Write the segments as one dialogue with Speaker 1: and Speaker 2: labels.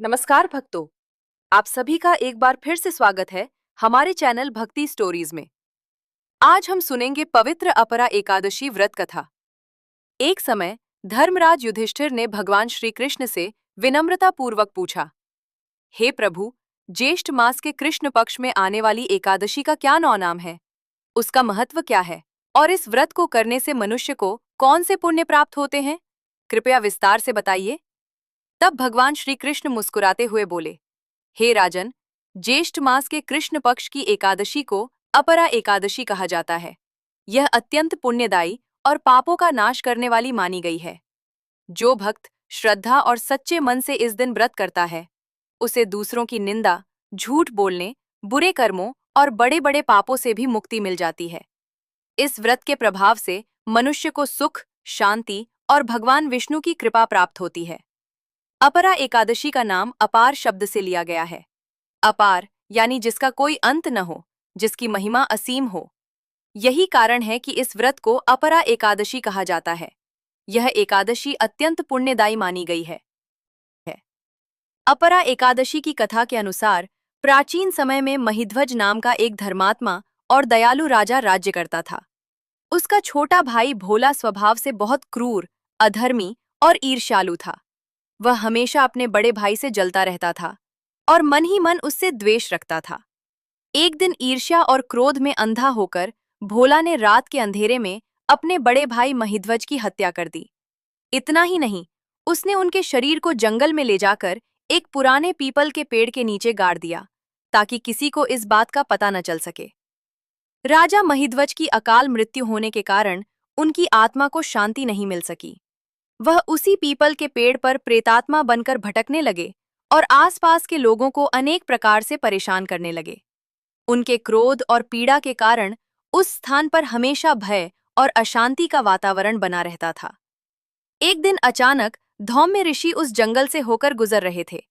Speaker 1: नमस्कार भक्तों, आप सभी का एक बार फिर से स्वागत है हमारे चैनल भक्ति स्टोरीज में। आज हम सुनेंगे पवित्र अपरा एकादशी व्रत कथा। एक समय धर्मराज युधिष्ठिर ने भगवान श्री कृष्ण से विनम्रता पूर्वक पूछा, हे प्रभु, ज्येष्ठ मास के कृष्ण पक्ष में आने वाली एकादशी का क्या नाम है? उसका महत्व क्या है और इस व्रत को करने से मनुष्य को कौन से पुण्य प्राप्त होते हैं? कृपया विस्तार से बताइए। तब भगवान श्री कृष्ण मुस्कुराते हुए बोले, हे राजन, ज्येष्ठ मास के कृष्ण पक्ष की एकादशी को अपरा एकादशी कहा जाता है। यह अत्यंत पुण्यदायी और पापों का नाश करने वाली मानी गई है। जो भक्त श्रद्धा और सच्चे मन से इस दिन व्रत करता है, उसे दूसरों की निंदा, झूठ बोलने, बुरे कर्मों और बड़े बड़े पापों से भी मुक्ति मिल जाती है। इस व्रत के प्रभाव से मनुष्य को सुख, शांति और भगवान विष्णु की कृपा प्राप्त होती है। अपरा एकादशी का नाम अपार शब्द से लिया गया है। अपार यानी जिसका कोई अंत न हो, जिसकी महिमा असीम हो। यही कारण है कि इस व्रत को अपरा एकादशी कहा जाता है। यह एकादशी अत्यंत पुण्यदायी मानी गई है। अपरा एकादशी की कथा के अनुसार प्राचीन समय में महिध्वज नाम का एक धर्मात्मा और दयालु राजा राज्य करता था। उसका छोटा भाई भोला स्वभाव से बहुत क्रूर, अधर्मी और ईर्ष्यालु था। वह हमेशा अपने बड़े भाई से जलता रहता था और मन ही मन उससे द्वेष रखता था। एक दिन ईर्ष्या और क्रोध में अंधा होकर भोला ने रात के अंधेरे में अपने बड़े भाई महिध्वज की हत्या कर दी। इतना ही नहीं, उसने उनके शरीर को जंगल में ले जाकर एक पुराने पीपल के पेड़ के नीचे गाड़ दिया, ताकि किसी को इस बात का पता न चल सके। राजा महिध्वज की अकाल मृत्यु होने के कारण उनकी आत्मा को शांति नहीं मिल सकी। वह उसी पीपल के पेड़ पर प्रेतात्मा बनकर भटकने लगे और आसपास के लोगों को अनेक प्रकार से परेशान करने लगे। उनके क्रोध और पीड़ा के कारण उस स्थान पर हमेशा भय और अशांति का वातावरण बना रहता था। एक दिन अचानक धौम्य ऋषि उस जंगल से होकर गुजर रहे थे।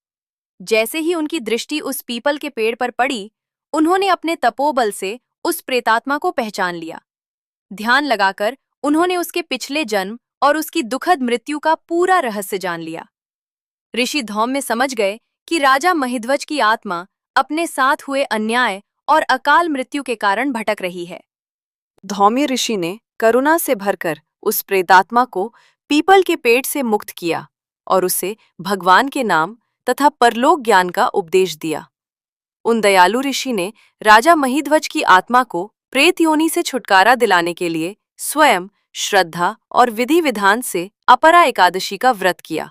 Speaker 1: जैसे ही उनकी दृष्टि उस पीपल के पेड़ पर पड़ी, उन्होंने अपने तपोबल से उस प्रेतात्मा को पहचान लिया। ध्यान लगाकर उन्होंने उसके पिछले जन्म और उसकी दुखद मृत्यु का पूरा रहस्य जान लिया। ऋषि धौम्य समझ गए कि राजा महिध्वज की आत्मा अपने साथ हुए अन्याय और अकाल मृत्यु के कारण भटक रही है। धौम्य ऋषि ने करुणा से भरकर उस प्रेतात्मा को पीपल के पेड़ से मुक्त किया और उसे भगवान के नाम तथा परलोक ज्ञान का उपदेश दिया। उन दयालु ऋषि ने राजा महिध्वज की आत्मा को प्रेत योनि से छुटकारा दिलाने के लिए स्वयं श्रद्धा और विधि विधान से अपरा एकादशी का व्रत किया।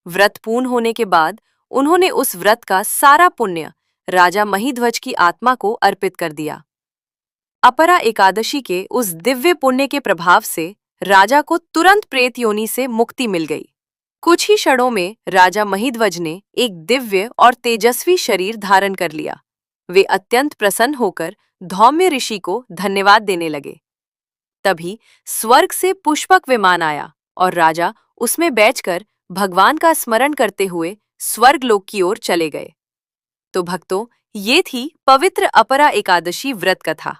Speaker 1: व्रत पूर्ण होने के बाद उन्होंने उस व्रत का सारा पुण्य राजा महिध्वज की आत्मा को अर्पित कर दिया। अपरा एकादशी के उस दिव्य पुण्य के प्रभाव से राजा को तुरंत प्रेत योनि से मुक्ति मिल गई। कुछ ही क्षणों में राजा महिध्वज ने एक दिव्य और तेजस्वी शरीर धारण कर लिया। वे अत्यंत प्रसन्न होकर धौम्य ऋषि को धन्यवाद देने लगे। तभी स्वर्ग से पुष्पक विमान आया और राजा उसमें बैठकर भगवान का स्मरण करते हुए स्वर्गलोक की ओर चले गए। तो भक्तों, ये थी पवित्र अपरा एकादशी व्रत कथा।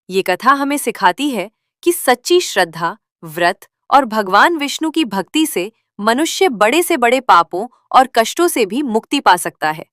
Speaker 1: ये कथा हमें सिखाती है कि सच्ची श्रद्धा, व्रत और भगवान विष्णु की भक्ति से मनुष्य बड़े से बड़े पापों और कष्टों से भी मुक्ति पा सकता है।